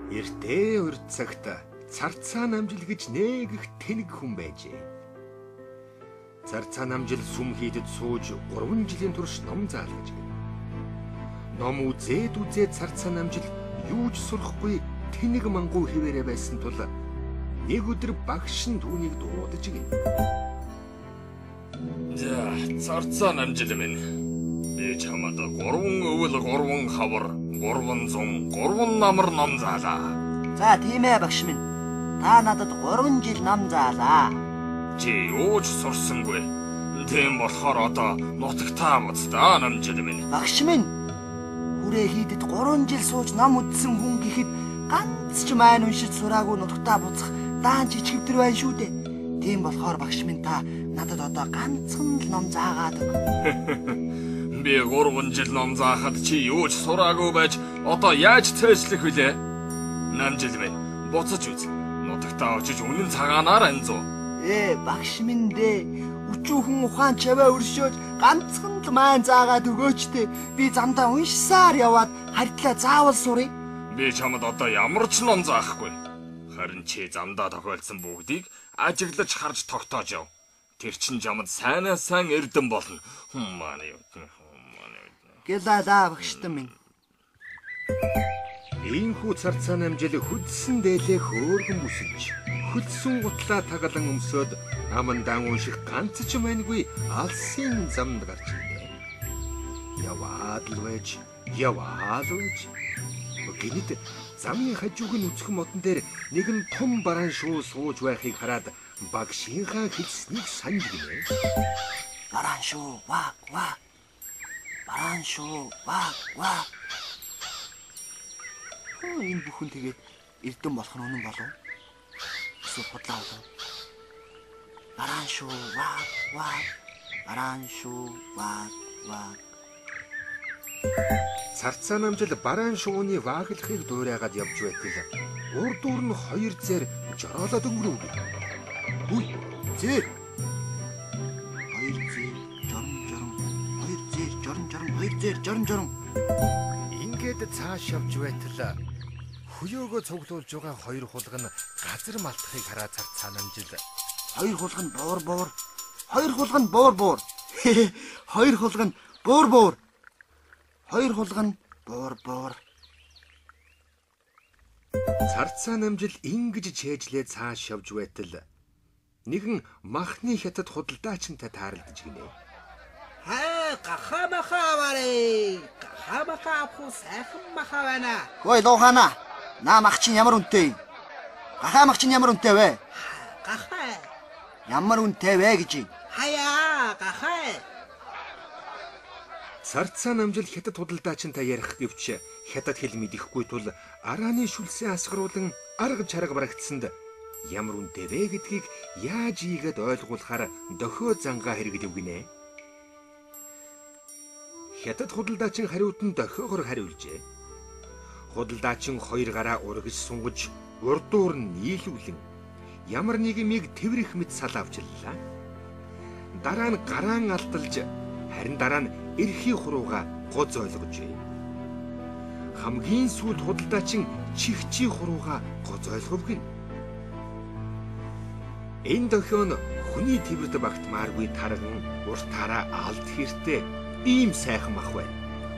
Эртээ урд цагт Царцаа намжил гэж нэг их тэнэг хүн байжээ. Царцаа намжил сүм хийдэд сууж 3 жилийн турш ном заалгаж гэнэ. Ном үзээд Царцаа намжил юу ч сурахгүй тэнэг мангуу хിവэрэ байсан тул нэг өдөр багш нь түүнийг дуудаж гэнэ. За, Царцаа намжил минь. Би чамд 3 өвөл 3 хавар 300 3 намар ном заалаа. За тийм ээ багш минь. Та надад 3 жил ном заалаа. Чи юу ч сурсангүй. Тийм болохоор одоо нутагтаа буцтаа намжил минь. Багш минь. Хүрээ хийдэд 3 жил сууж ном үзсэн хүн гэхэд ганц ч майн уншиж сураагүй нутагтаа буцах даан жижигвдэр байна шүү дээ. Тийм болохоор багш минь та надад одоо ганцхан л ном заагаад өг. Би 3 жил ном заахад чи юу ч сураагүй байж одоо яаж цээжлэх вүлээ? Намжил минь буцаж үз. Нутагтаа очиж үнэн цагаанаар анзуу. Багш минь дээ. Өчүүхэн ухаан чаваа өршөөж ганцхан л маань заагаад өгөөчтэй. Би замдаа уншсаар яваад харьтлаа заавал сурыг. Би чамд одоо ямар ч ном заахгүй. Харин чи замдаа тохиолдсон бүгдийг ажиглаж харж тогтоож яв. Тэр чин чамд сайнаас сайн эрдэм болно. Гэлаа багштан минь. Ийхүү Царцаа намжил хөдсөн дээлээ хөөргөн бүсэлж хөлсөн гутлаа тагалан өмсөд амандан унших ганц ч mainгүй алсын замд гарч ирнэ. Яваад л байж. Гинэт замын хажууг нь үцхэн модон дээр нэгэн том бараан шуу сууж байхыг хараад багшийнхаа хэлснийг санаж гинэ. Бараан шуу ваа. Бараан шуу ваа. Энэ бүхэн тэгээд эрдэм болох нь үнэн болов? Эсвэл бодлоо болов? Бараан шуу ваа. Бараан шуу ваа. Царцаа намжил бараан шууны вааглахыг дуурайгаад явж байтал урд дуур нь 2 зэр жороолоод өнгөрөв. Үгүй зэр. 2 зэр жорон. Ингээд цааш явж байтал хөёөгөө цуглуулж байгаа 2 хулган газар малтахыг хараа Царцаа намжил. 2 хулган буур. 2 хулган буур. 2 хулган буур. 2 хулган буур. Царцаа намжил ингэж чэйжлээ цааш явж байтал нэгэн махны хятад худалдаачинтай тааралдаж гинэ. Гахамаха авах сайхан маха байна. Ой лохана. Намах чинь ямар үнэтэй? Гахамах чинь ямар үнэтэй вэ? Гахаа. Ямар үнэтэй вэ гэж? Хаяа, гахаа. Царцаа намжил хятад худалдаачинтай ярих гэвч хятад хэл мэдэхгүй тул арааны шүлсээ асгаруулan арга чарга барагдсанд ямар үнэтэй вэ гэдгийг яаж ийгээд ойлгуулахаар дохио зангаа хэрэглэв гинэ. Хятад худалдаачин хариуд нь дохиогоор хариулжээ. Худалдаачин 2 гараа урагж сунгаж урдуур нь нийлүүлэн ямар нэгмийг тэврэх мэт сал авчлаа. Дараа нь гараан алдалж харин дараа нь эрхий хурууга гоц ойлгожээ. Хамгийн сүүлд худалдаачин чихчий хурууга гоц ойлгов гин. Энэ дохио нь хүний тэврэд багтмааргүй тарган уртаараа алд хэртэй ийм сайхан мах байна.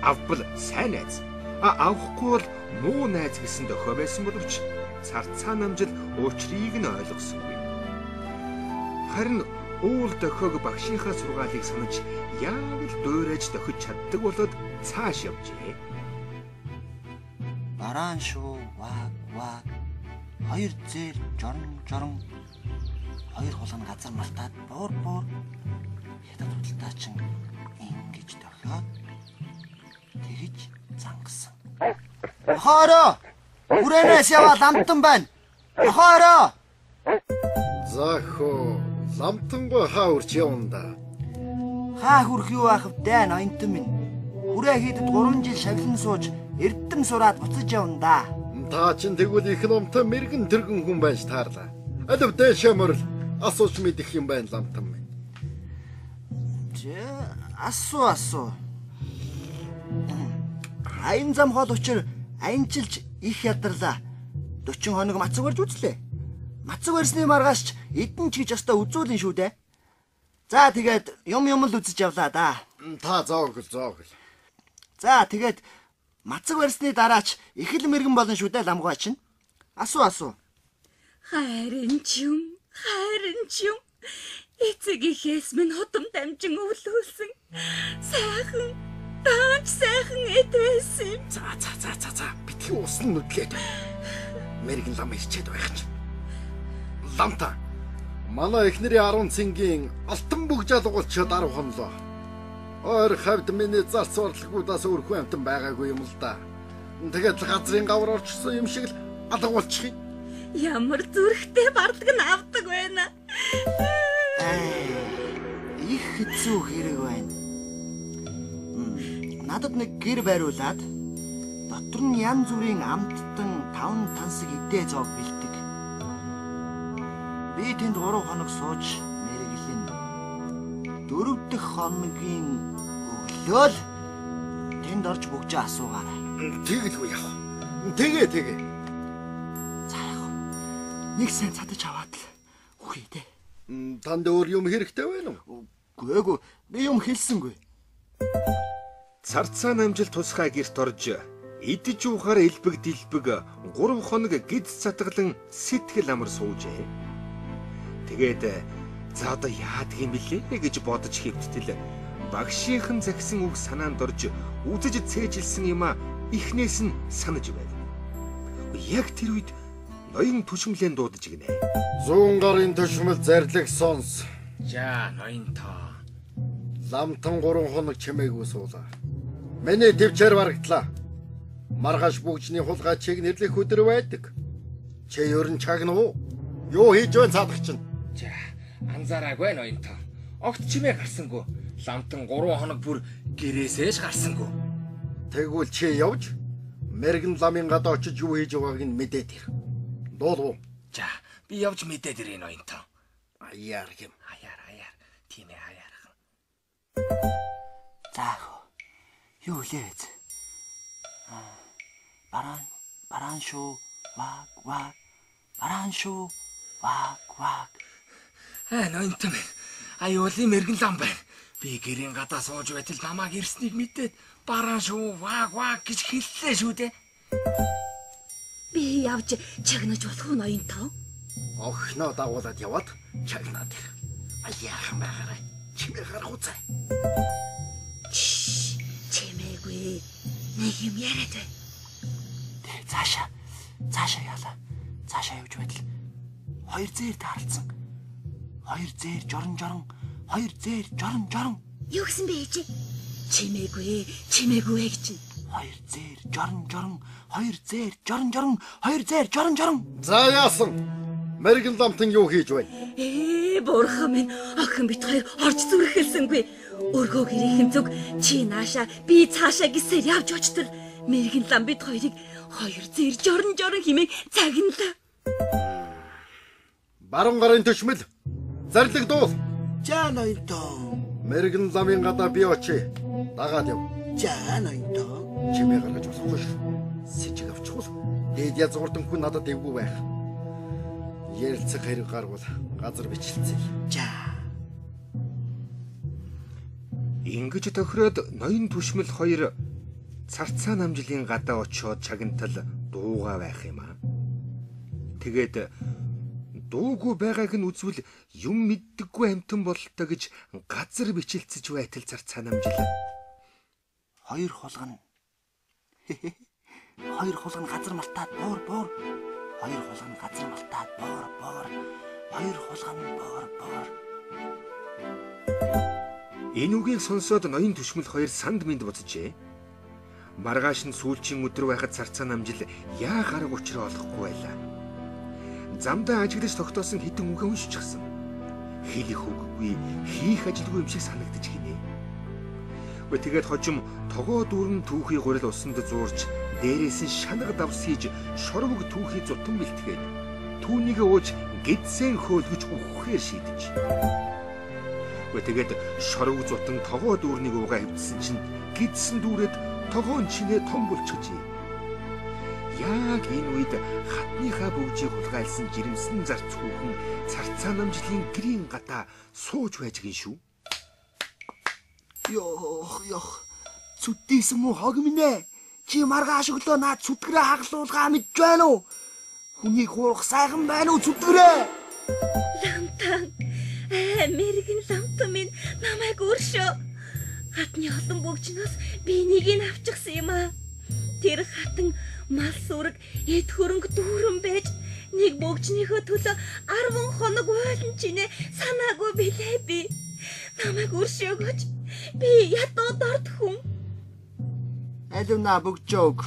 Авбал сайн найз. Авахгүй бол муу найз гэсэн дохио байсан боловч Царцаа намжил уучрыг нь ойлгосонгүй. Харин уул дохиог багшийнхаа сургаалыг санаж яг л дуурайж дохиж чаддаг болоод цааш явжээ. Бараан шуу ваа. 2 зэр жорон. 2 хулган газар малтаад буур. Хятад худалдаачин ингэж дохиод тэгж зангасан. Хойроо! Хүрээнээс яваад ламтан байна. Хойроо! Захо, ламтангаа хаа үрч явна. Хаа хүрх юу ах вэ, ноёнтон минь. Хүрээ хийдэд 3 жил шавлан сууж эрдэм сураад буцаж явна да. Та чин тэгвэл их номтой мэрэгэн тэргэн хүн байж таарлаа. Алив дэшээ мөрл асууч мэдэх юм байна ламтан минь. Асуу. Аян зам хол учир аянчилж их ядарлаа. 40 хоног мацаг барьж үзлээ. Мацаг барьсны маргааш ч эдэн ч гэж өстой үзүүлэн шүү дээ. За тэгээд юм л үзэж явлаа да. Та зоогл. За тэгээд мацаг барьсны дараач их л мэргэн болно шүү дээ ламгай чинь. Асуу. Харин ч юм. Эцэг ихээс минь хотом дамжин өвлүүлсэн. Сайхан эд байсан. За. Битгий усан нүдлээд. Мэргэн лам ирчээд байх чинь. Ламта. Манай эхнэрийн 10 цэнгийн алтан бүг жалгуулч 10 хонлоо. Өөр хавьд миний зарц урлагуудаас өрхөө амтан байгаагүй юм л да. Тэгээд газрын гавар орчсон юм шиг л алгуулчих. Ямар зүрхтэй бардаг нь авдаг байна. Их хэцүү хэрэг байна. Надад нэг гэр бариулаад дотор нь янз бүрийн амттан 5 тансаг идээ зоог бэлдэг. Би тэнд 3 хоног сууж мэргэлэн 4 дахь хоногийн өглөөл тэнд орж бүгжээ асуугаарай. Тэгэлгүй яах. Тэгээ. За яах. Нэг сайн цадаж аваад л үхий дээ. Танд өөр юм хэрэгтэй байна уу? Үгүй. Би юм хэлсэнгүй. Царцаа намжил тусгай гэрт орж идэж уухаар элбэг 3 хоног гидс цатгалан сэтгэл амар суужээ. Тэгээд за одоо яадаг юм бэлээ гэж бодож хэвттэл багшийнхан загсан үг санаанд орж үзэж цээжилсэн юм а ихнээс нь санаж байв. Яг тэр үед ноён түшмлэн дуудаж гинэ. 100 гарын түшмэл зарлиг сонс. За ноён тоо. Ламтан 3 хоног чимээгүй суулаа. Миний төвчээр барагдлаа. Маргааш бүгжний хулгай чиг нэрлэх өдөр байдаг. Чи ерөн чагна уу? Юу хийж вэ цаадах чинь? За анзаараагүй ноён тоо. Огт чимээ гарсангүй. Ламтан 3 хоног бүр гэрээсээ ч гарсангүй. Тэгвэл чи явж мэргэн ламын гадаа очиж юу хийж байгааг нь мэдээд ир. Дуулуу. За би явж мэдээд ирээ ноён тоо. Аяар юм. Аяар. Тийм ээ аяархан. За юу лээз? Баран шүү. Ваг. Баран шүү. Ваг. Ноён тоо. Аюулын мэргэн лам байна. Би гэрийн гадаа сууж байтал намайг ирснийг мэдээд баран шүү. Ваг гэж хэллээ шүү дээ. Би явж чагнаж болох уу ноён тоо? Охноо дагуулад яваад чагнаад ир. Аяахан байгаарай. Чимээ гарах үзье. Чимээгүй. Нэг юм яриад бай. Тэг цаашаа яалаа. Цаашаа явж байтал 2 зээр таарлцсан. 2 зээр жорон. 2 зээр жорон. Юу гэсэн бэ ээжи? Чимээгүй гэж чинь. 2 зээр жорон. 2 зээр жорон. 2 зээр жорон. За яасан? Мэргэн ламтан юу хийж байна? Бурхан минь, охин бит хоёр орж зүрхэлсэнгүй. Өргөө гэрийн зүг чи нааша би цаашаа гисээр явж очтол мэргэн лам бит хоёрыг 2 зээр жорон химээ цагналаа. Баруун гарын төшмөл зарлиг дуул. За ноён тоо. Мэргэн ламын гадаа би очие. Дагаад яв. За ноён тоо. Чимээ гаргаж болохгүй шүү. Сэжиг авчихвал дээд язгуурдан хүн надад дэвгүй байх. Ярилцах хэрэг гарвал газар бичлцээ. За. Ингэж тохироод ноён түшмэл 2 царцаа намжилын гадаа очиод чагнтал дуугаа байх юм аа. Тэгээд дуугүй байгааг нь үзвэл юм мэддэггүй амтан бололтой гэж газар бичлцэж байтал царцаа намжил. 2 хулгана. 2 хулгана газар малтаад буур. 2 хулгана газар малтаад буур. 2 хулгана буур. Энэ үгийг сонсоод ноён түшмэл 2 санд минд буцжээ. Маргааш нь сүүлчийн өдөр байхад царцаа намжил яа гараг учраа олохгүй байлаа. Замдаа ажиглаж тогтоосон хэдэн үгээ уншчихсан. Хэлэх үггүй, хийх ажилгүй юм шиг санагдаж гинэ. Тэгээд хожим тогоо дүүрэн түүхий гурил усанд зуурч дээрээс нь шанаг давс хийж шорвог түүхий зутан бэлтгээд түүнийг ууж гидсэн хөөлгөж өгөхээр шийдэж. Тэгээд шорвог зутан тогоо дүүрнийг уугаа хөвдсөн чинь гидсэн дүүрээд тогоон чинээ том болчихжээ. Яг энэ үед хатныхаа бүгжийг хулгайлсан жирэмсэн зарц хүүхэн царцаа намжлын гэрийн гадаа сууж байж гин шүү. Ёх. Цүддийсэн мүү хог минь. Чи маргааш өглөө наад цүтгэрээ хаглуулгаа мэдж байна уу? Хүнийг хуурах сайхан байна уу цүтгэрээ? Ламтан. Мэргэн ламтан минь намайг өршөө. Хатны олон бүгжнөөс би нэгийг авчихсан юм аа. Тэр хатан мал сүрэг эд хөрөнгө дүүрэн байж нэг бүгжнийхөө төлөө 10 хоног ойлон чинээ санаагүй билээ би. Намайг өршөөгөөч. Би ядуу дорд хүн. Алина бүгжөөг.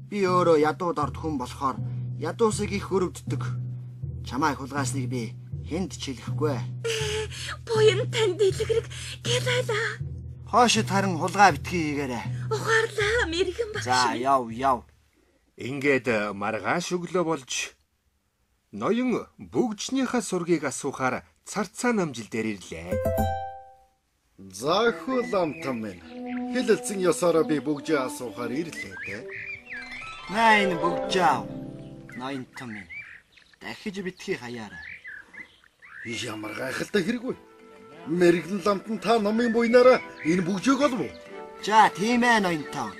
Би өөрөө ядуу дорд хүн болохоор ядуусыг их өрөвддөг. Чамайг хулгаасныг би хэнд ч хэлэхгүй. Буян тань дэлгэрэг гэлайлаа. Хоошид харин хулгай битгий хийгээрэй. Ухаарлаа мэргэн багш. За яв. Ингээд маргааш өглөө болж ноён бүгжнийхаа сургийг асуухаар царцаа намжил дээр ирлээ. За хөө ламтан минь. Хэлэлцэн ёсороо би бүгжээ асуухаар ирлээ те. Найн бүгжаа. Ноёнтон минь. Дахиж битгий хаяарай. Ямар гайхалтай хэрэггүй. Мэргэн ламтан та номын буйнаараа энэ бүгжээг олов уу? За тийм ээ ноёнтон.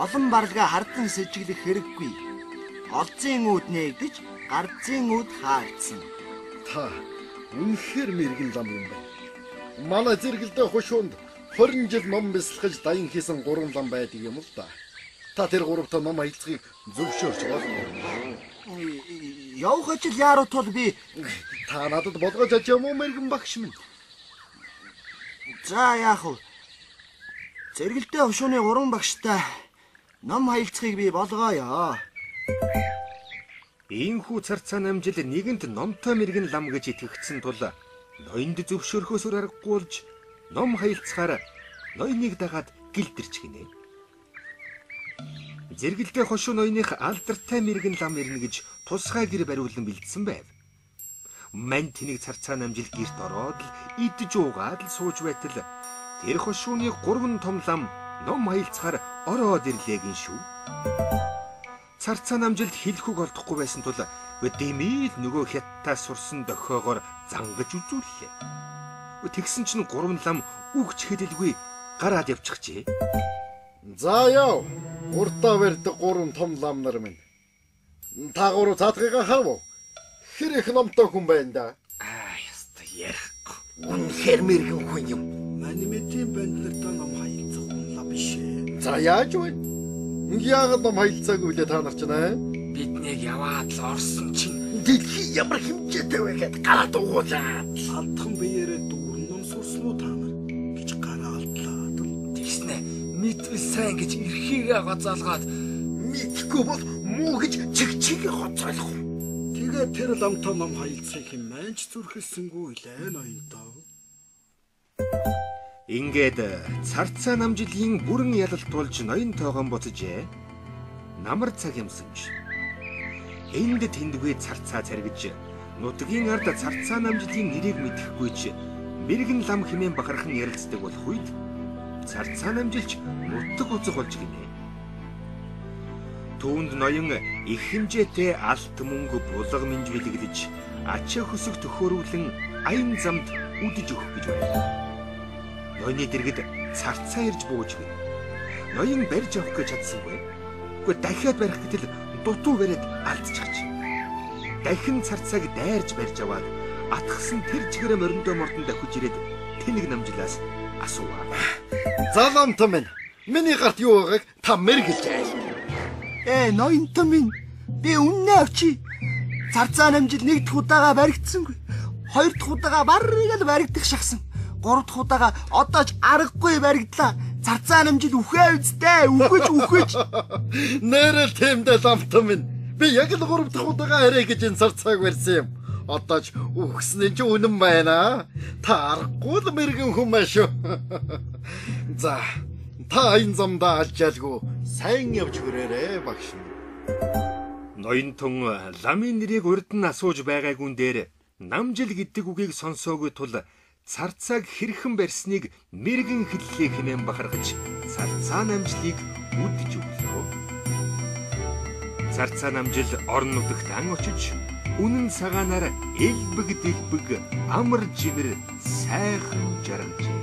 Олон барилга хардан сэжиглэх хэрэггүй. Олзын үүд нээгдэж, гарцын үүд хаагдсан. Та үнэхээр мэргэн лам юм байна. Манай зэрэгэлдээ хушуунд 20 жил ном бясалгаж даян хийсэн 3 лам байдаг юм л да. Та тэр 3 ном аялцгийг зөвшөөрч болно. Явах ажил яаруу тул би Та надад болгож аж юм уу мэргэн багш минь? за яах вэ? Зэрэгэлдээ хушууны 3 багштай ном хаялцгийг би болгоё. Ийхүү царцаа намжил нэгэнт номтой мэргэн лам гэж итгэгдсэн тул ноёнд зөвшөөрөхөөс аргагүй болж ном хаялцахаар ноёныг дагаад гэлдэрч гинэ. Зэрэгэлдээ хошуу ноёных алдартай мэргэн лам ирнэ гэж тусгай гэр бариулан бэлдсэн байв. Мань тэнийг царцаа намжил гэрт ороод л идж уугаад л сууж байтал тэр хошууны 3 том лам ном хаялцахаар ороод ирлээ гин шүү. Царцаа намжилд хэлэхүг олдохгүй байсан тул дэмийл нөгөө хятадаас сурсан дохиогоор зангаж үзүүллээ. Тэгсэн чинь 3 лам үгч хэлэлгүй гараад явчихжээ. За яв. Уртаа барьдаг 3 том лам нар минь. Та 3 цаатгыг харав уу? Хэр их номтой хүн байна да. Яста ярихгүй. Үнэхээр мэргэн хүн юм. Манимэтийн бэндлэртээ ном хаялцах хүн лам биш ээ. За яаж вэ? Яагаад ном хаялцаагүй лээ та нар ч нэ? Биднийг яваад л орсон чинь Дэлхий ямар хэмжээтэй вэ гэд гараад уугуулаад. Алдхан биеэрээ дүүрэн ном сурсан уу та нар гэж гараа алдлаад. тэгснэ мэдвэл сайн гэж эрхийгээ гоцоолгоод Мэдхгүй бол муу гэж чигчиг хоцоолох. Тэгээд тэр ламтай ном хаялцахыг хэмээн ч зүрхэлсэнгүй лээ ноёнтоо. Ингээд царцаа намжилын бүрэн ялалт болж ноён тоогон буцажээ. Намар цаг юмсанж. Энд тэндгүй царцаа царгиж нутгийн ард царцаа намжилын нэрийг мэдэхгүй ч мэргэн лам хэмээн бахархан ярилцдаг болох үед царцаа намжилч нутаг үзэг болж гинэ. Түүнд ноён их хэмжээтэй алт мөнгө булга минж билэглэж ачаа хөсөг төхөөрүүлэн аян замд үдэж өгөх гэж байна. Ноёны дэргэд царцаа ирж бууж гинэ. Ноён барьж авах гэж чадсангүй. Гэхдээ дахиад барих гэтэл дутуу бариад алдчихж. Дахин царцааг дайрж барьж аваад атгсан тэр чигээрээ мориндоо мордон давхиж ирээд тэнэг намжлаас асуув. Заламтан минь. Миний гарт юу байгааг та мэргэлж айл. Ноёнтон минь. Би үннээ авчи. Царцаа намжил 1 дахь удаага баригдсангүй. 2 дахь удаага барыг л баригдах шахсан. 3 дахь удаага одоо ч аргагүй баригдлаа. Царцаа намжил үхээ үстэй. Үхэж. Нэрэл тэмдэл ламтан минь. Би яг л 3 дахь удаага арай гэж энэ царцааг барьсан юм. Одоо ч үхсэн нь ч үнэн байна. Та аргагүй л мэргэн хүн маш шүү. За, та энэ замдаа алжаалгүй сайн явж хүрээрээ багш. Ноёнтон ламын нэрийг урд нь асууж байгаагүй дээр намжил гэдэг үгийг сонсоогүй тул царцааг хэрхэн барьсныг мэргэн хэллээ хэмээн бахархаж царцаа намжлыг үдж өглөө. Зарцаа намжил орон нутагт ан очиж үнэн цагаанаар элбэг дэлбэг амар жимэр сайхан жаргажээ.